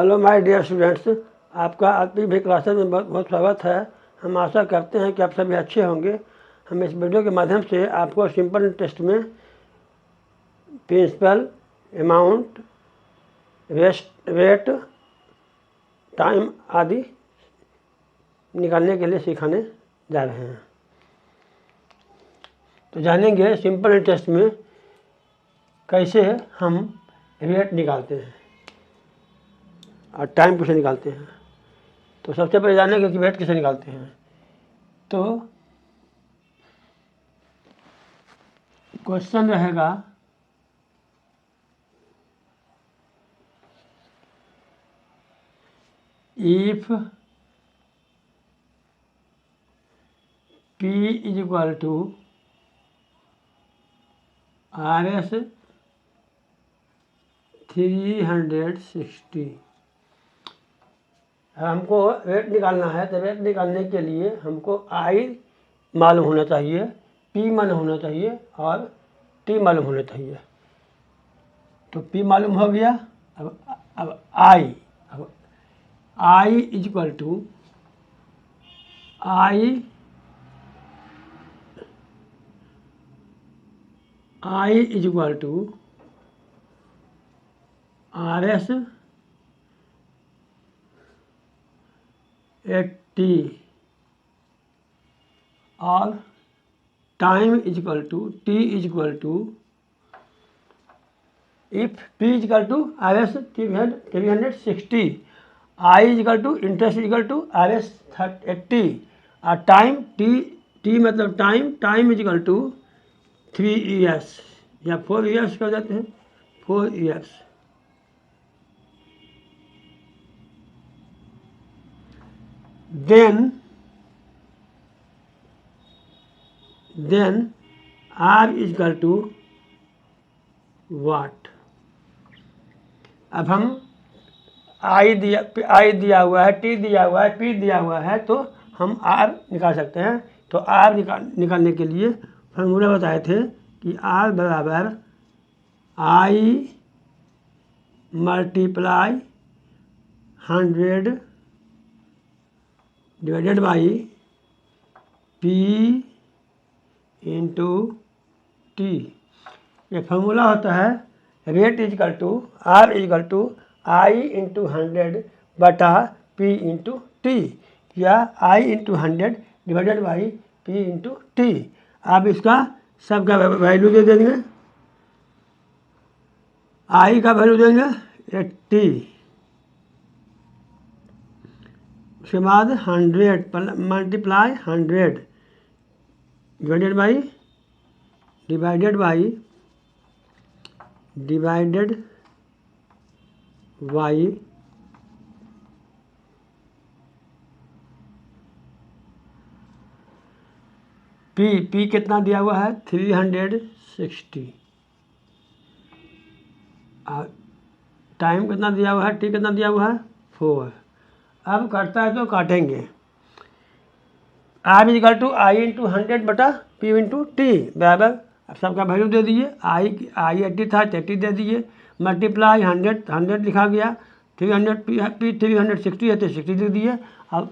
Hello my dear students, आपका आपकी भी क्लासेस में बहुत बहुत स्वागत है। हम आशा करते हैं कि आप सभी अच्छे होंगे। हम इस वीडियो के माध्यम से आपको सिंपल टेस्ट में प्रिंसिपल, अमाउंट, रेट, टाइम आदि निकालने के लिए सिखाने जा रहे हैं। तो जानेंगे सिंपल टेस्ट में कैसे हम रेट निकालते हैं और टाइम कैसे निकालते हैं। तो सबसे पहले जानेंगे कि रेट कैसे निकालते हैं। तो क्वेश्चन रहेगा if P is equal to RS 360। हमको रेट निकालना है तो रेट निकालने के लिए हमको I मालूम होना चाहिए, P मालूम होना चाहिए और T मालूम होना चाहिए। तो P मालूम हो गया। अब I is equal to I is equal to RS 80 और time is equal to T is equal to if P is equal to RS 360, I is equal to interest is equal to RS 80 और time T मतलब time is equal to 3 years या 4 years कर जाते हैं, 4 years। then R is equal to what. अब हम I दिया हुआ है, T दिया हुआ है, P दिया हुआ है, तो हम R निकाल सकते हैं। तो R निकालने के लिए फार्मूला बताए थे कि R बराबर I multiply 100 divided by P into T। ये फार्मूला होता है rate is equal to R is equal to I into 100 बटा P इंटू T या I into 100 divided by P into T। आप इसका सबका वैल्यू दे देंगे। I का वैल्यू देंगे 80, उसके बाद 100 मल्टीप्लाई 100 डिवाइडेड बाई P कितना दिया हुआ है 360 और टाइम कितना दिया हुआ है, T कितना दिया हुआ है 4। अब काटता है तो काटेंगे। R is equal to I into 100 बटा P इंटू T बराबर, अब सबका वैल्यू दे दिए। I 80 था, 80 दे दिए, मल्टीप्लाई 100 लिखा गया, 300 P 360 है तो 60 दे दिए। अब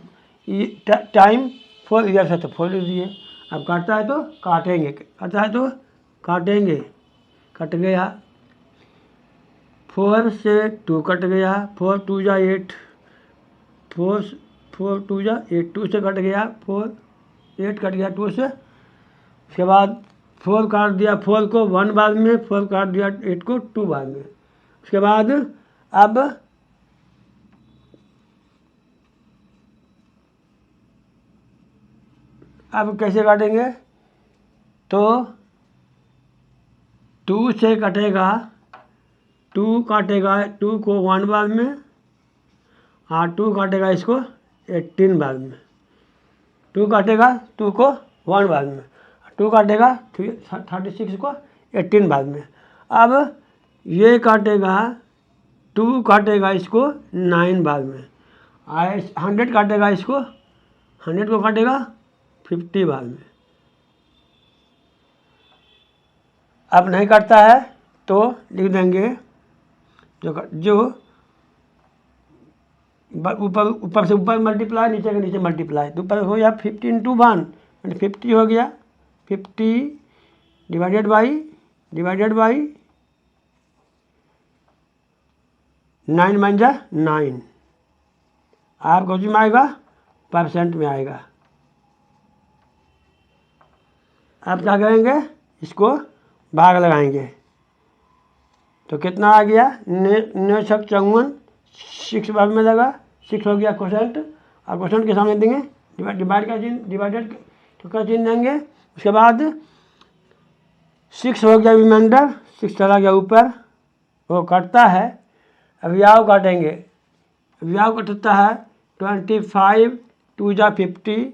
टाइम 4 years है तो 4 दे दिए। अब काटता है तो काटेंगे, कट गया। 4 से 2 कट गया, 4 2 जा 8, 4 2 जा 8, 2 से कट गया 4, 8 कट गया 2 से। उसके बाद 4 काट दिया 4 को 1 बाद में, 4 काट दिया 8 को 2 बाद में। उसके बाद अब कैसे काटेंगे, तो 2 से कटेगा, 2 काटेगा 2 को 1 बाद में और 2 काटेगा इसको 18 बाद में। 2 काटेगा 2 को 1 बाद में, 2 काटेगा 36 को 18 बाद में। अब ये काटेगा 2 काटेगा इसको 9 बाद में, 100 काटेगा इसको, 100 को काटेगा 50 बाद में। अब नहीं काटता है तो लिख देंगे जो ऊपर ऊपर से ऊपर मल्टीप्लाई, नीचे के नीचे मल्टीप्लाई, तो ऊपर हो गया 50 इंटू 1 50 हो गया, 50 डिवाइडेड बाई 9 बन जा 9। आपको उसमें आएगा परसेंट में आएगा। आप क्या करेंगे, इसको भाग लगाएंगे तो कितना आ गया, 954, 6 भाग में लगा, 6 हो गया क्वोशेंट, और क्वोशेंट के सामने देंगे डिवाइड का चिन्ह, डिवाइडेड का चिन्ह देंगे। उसके बाद 6 हो गया रिमाइंडर, 6 चला गया ऊपर, वो कटता है। अवयव काटेंगे, अवयव कटता है 25 2 जा 50,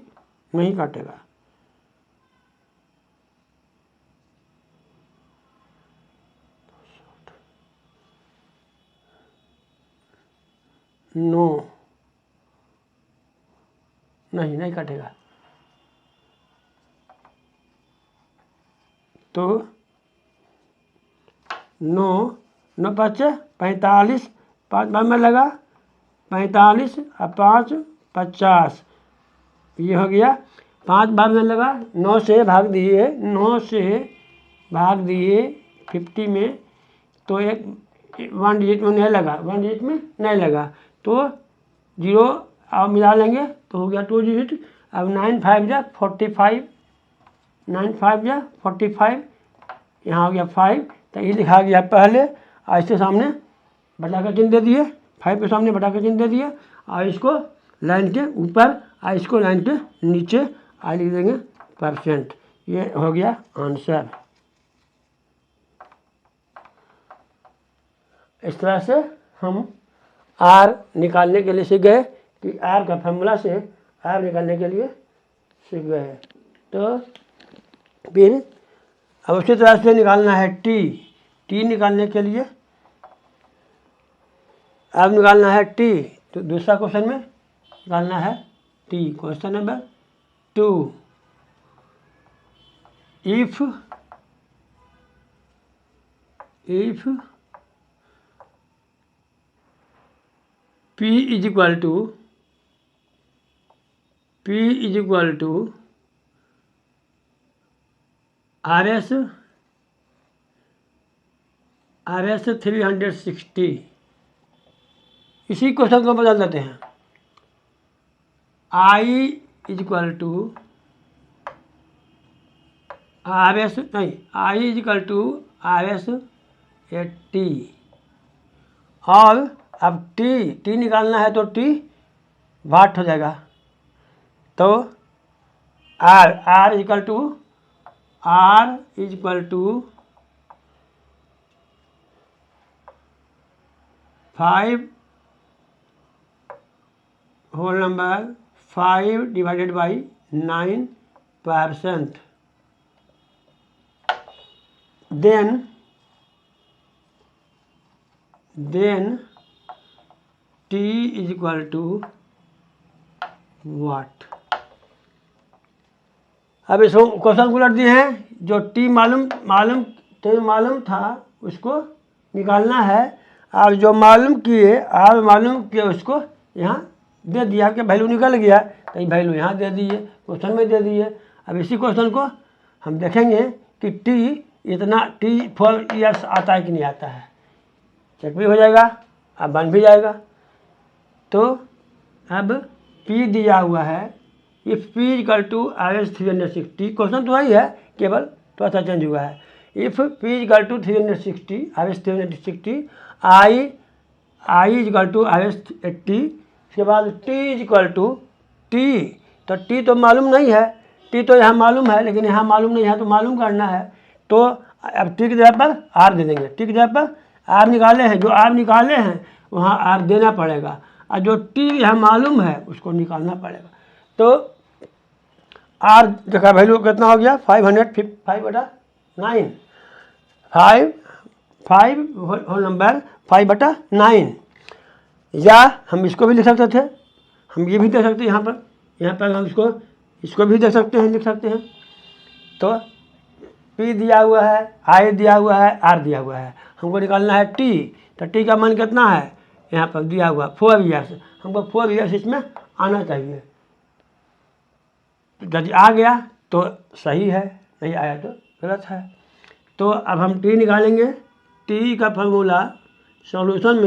नहीं काटेगा। नो, नहीं कटेगा। तो 9 5 45, 5 बार में लगा 45 और 5 50, ये हो गया। 5 बार में लगा, 9 से भाग दिए, 9 से भाग दिए 50 में, तो एक 1 डिजिट में नहीं लगा, 1 डिजिट में नहीं लगा, तो 0 अब मिला लेंगे तो हो गया 2 डिजिट। अब 9 5 जा 45, 9 5 जा 45, यहाँ हो गया 5, तो ये लिखा गया पहले, और इसके सामने बटा का चिन्ह दे दिए, 5 के सामने बटा का चिन्ह दे दिए, और इसको लाइन के ऊपर और इसको लाइन के नीचे और लिख देंगे परसेंट। ये हो गया आंसर। इस तरह से हम आर निकालने के लिए सीख गए कि आर का फॉर्मूला से आर निकालने के लिए सीख गए। तो फिर अब उसी तरह से निकालना है टी निकालने के लिए, अब निकालना है टी, तो दूसरा क्वेश्चन में निकालना है T. Question number 2, if P is equal to RS 360, इसी क्वेश्चन को बदल देते हैं। I is equal to RS, नहीं, I is equal to RS 80, और अब टी निकालना है तो टी वाट हो जाएगा, तो R equal to 5 whole number 5 divided by 9%, then T is equal to what। अब इसको क्वेश्चन उलट दिए हैं, जो टी मालूम था उसको निकालना है, अब जो मालूम किए उसको यहाँ दे दिया कि वैल्यू निकल गया, तो वैल्यू यहाँ दे दिए, क्वेश्चन में दे दिए। अब इसी क्वेश्चन को हम देखेंगे कि टी 4 ईयर्स आता है कि नहीं आता है, चेक भी हो जाएगा, अब बन भी जाएगा। तो अब P दिया हुआ है, if P equal to RS 360, question तो वही है, केवल थोड़ा सा चेंज हुआ है। If P equal to 360 RS 360, I equal to RS 80, उसके बाद T इक्वल टू T, तो T तो मालूम नहीं है, T तो यहाँ मालूम है, लेकिन यहाँ मालूम नहीं है, तो मालूम करना है, तो अब T की जगह पर R दे देंगे। T की जगह पर R निकाले हैं, जो R निकाले हैं वहाँ R देना पड़ेगा, और जो T यहाँ मालूम है उसको निकालना पड़ेगा। तो R देखा वैल्यू कितना हो गया, 5/9, 5 होल नंबर 5/9, या हम इसको भी लिख सकते थे, हम ये भी देख सकते हैं, यहाँ पर हम इसको भी देख सकते हैं, लिख सकते हैं। तो P दिया हुआ है, I दिया हुआ है, R दिया हुआ है, हमको निकालना है T, तो T का मान कितना है, यहाँ पर दिया हुआ 4 ईयर्स, हमको 4 ईयर्स इसमें आना चाहिए। यदि आ गया तो सही है, नहीं आया तो गलत है। तो अब हम टी निकालेंगे। टी का फार्मूला सॉल्यूशन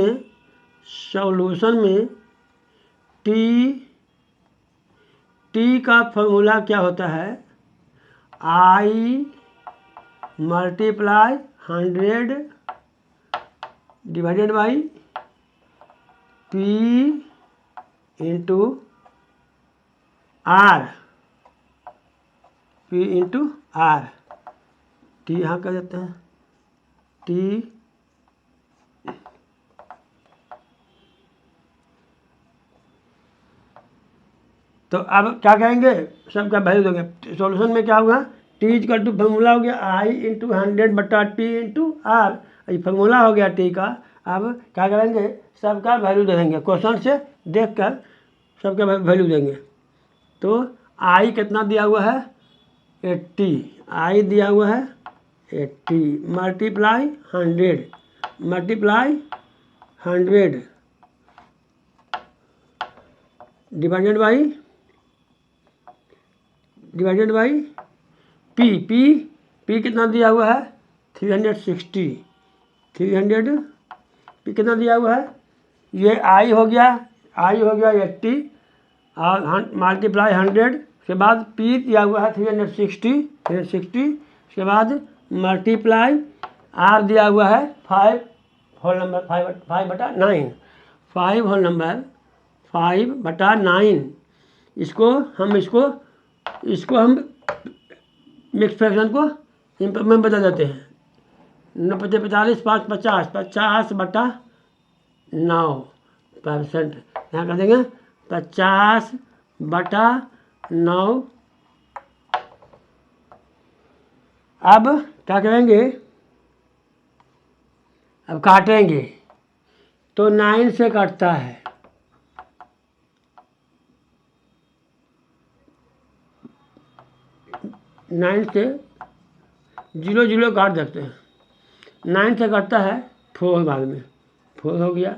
में टी का फार्मूला क्या होता है, I multiply 100 divided by P into R, P into R. T यहाँ कर देते हैं, टी तो अब क्या कहेंगे, सबका वैल्यू देंगे। सॉल्यूशन में क्या होगा, टी इक्वल टू फार्मूला हो गया आई इंटू 100 बटा टी इंटू आर, ये फार्मूला हो गया टी का। अब क्या करेंगे, सबका वैल्यू दे देंगे, क्वेश्चन से देखकर सबका वैल्यू देंगे। तो आई कितना दिया हुआ है 80, आई दिया हुआ है 80 मल्टीप्लाई 100 डिवाइडेड बाई पी कितना दिया हुआ है 360, पी कितना दिया हुआ है, ये आई हो गया 80 और मल्टीप्लाई 100 के बाद पी दिया हुआ है 360, उसके बाद मल्टीप्लाई आर दिया हुआ है 5 होल नंबर 5 बटा 9, 5 होल नंबर 5 बटा 9। इसको हम मिक्स फ्रैक्शन को में बदल देते हैं। 9 × 45 5 50 बटा 9%, यहाँ कर देंगे 50 बटा 9। अब क्या करेंगे, अब काटेंगे तो 9 से कटता है, 9 से 0 काट सकते हैं। 9 से कटता है 4 भाग में, 4 हो गया,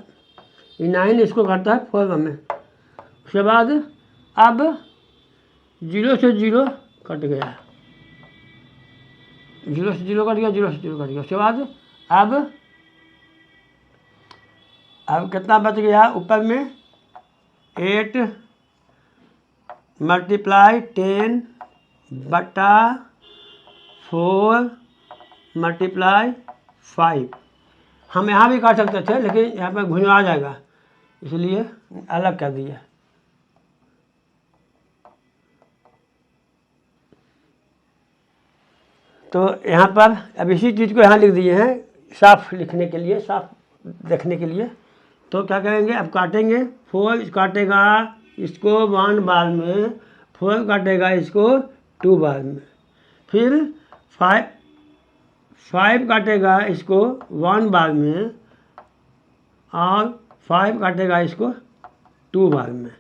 ये 9 इसको काटता है 4 भाग में। उसके बाद अब 0 से 0 कट गया, 0 से 0 कट गया, 0 से 0 कट गया। उसके बाद अब कितना बच गया, ऊपर में 8 मल्टीप्लाई 10 बटा 4 मल्टीप्लाई 5। हम यहाँ भी काट सकते थे, लेकिन यहाँ पर घुमा जाएगा, इसलिए अलग कर दिया। तो यहाँ पर अब इसी चीज़ को यहाँ लिख दिए हैं साफ लिखने के लिए, साफ देखने के लिए। तो क्या करेंगे, अब काटेंगे, 4 काटेगा इसको 1 बार में, 4 काटेगा इसको 2 बार में, फिर 5 काटेगा इसको 1 बार में और 5 काटेगा इसको 2 बार में।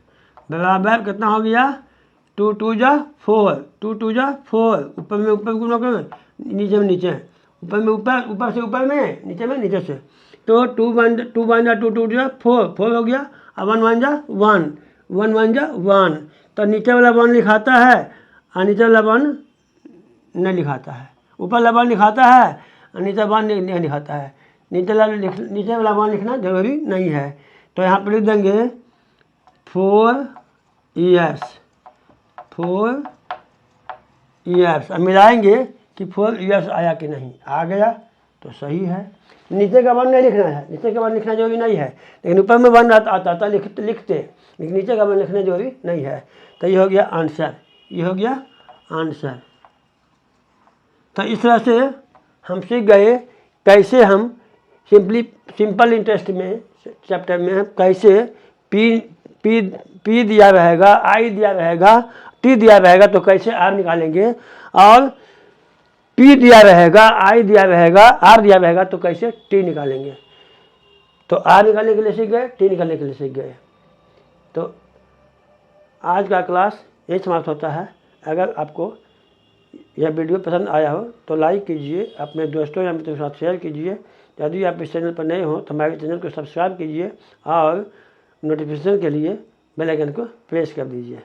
बराबर कितना हो गया, 2 2 जा 4, 2 2 जा 4, ऊपर में ऊपर गुना करें, नीचे में नीचे, ऊपर में ऊपर से ऊपर में, नीचे में नीचे से। तो 2 1 जा 2 2 जा 4 हो गया, और 1 1 जा 1, 1 1 जा 1। तो नीचे वाला 1 लिखाता है और नीचे वाला 1 नहीं लिखाता है, ऊपर वाला 1 लिखाता है और नीचे 1 नहीं लिखाता है। नीचे वाला 1 लिखना जरूरी नहीं है। तो यहाँ पर लिख देंगे 4 ईयर्स, 4 ईयर्स। अब मिलाएंगे कि 4 ईयर्स आया कि नहीं, आ गया तो सही है। नीचे का 1 नहीं लिखना है, नीचे का 1 लिखना जरूरी नहीं है, लेकिन ऊपर में 1 आता था लिखते, लेकिन नीचे का 1 लिखना जरूरी नहीं है। तो ये हो गया आंसर, ये हो गया आंसर। तो इस तरह से हम सीख गए कैसे हम सिंपल इंटरेस्ट में चैप्टर में कैसे पी दिया रहेगा, आई दिया रहेगा, टी दिया रहेगा तो कैसे आर निकालेंगे, और पी दिया रहेगा, आई दिया रहेगा, आर दिया रहेगा तो कैसे टी निकालेंगे। तो आर निकालने के लिए सीख गए, टी निकालने के लिए सीख गए। तो आज का क्लास यही समाप्त होता है। अगर आपको यह वीडियो पसंद आया हो तो लाइक कीजिए, अपने दोस्तों या मित्रों के साथ शेयर कीजिए, यदि आप इस चैनल पर नए हो तो हमारे चैनल को सब्सक्राइब कीजिए और नोटिफिकेशन के लिए बेल आइकन को प्रेस कर दीजिए।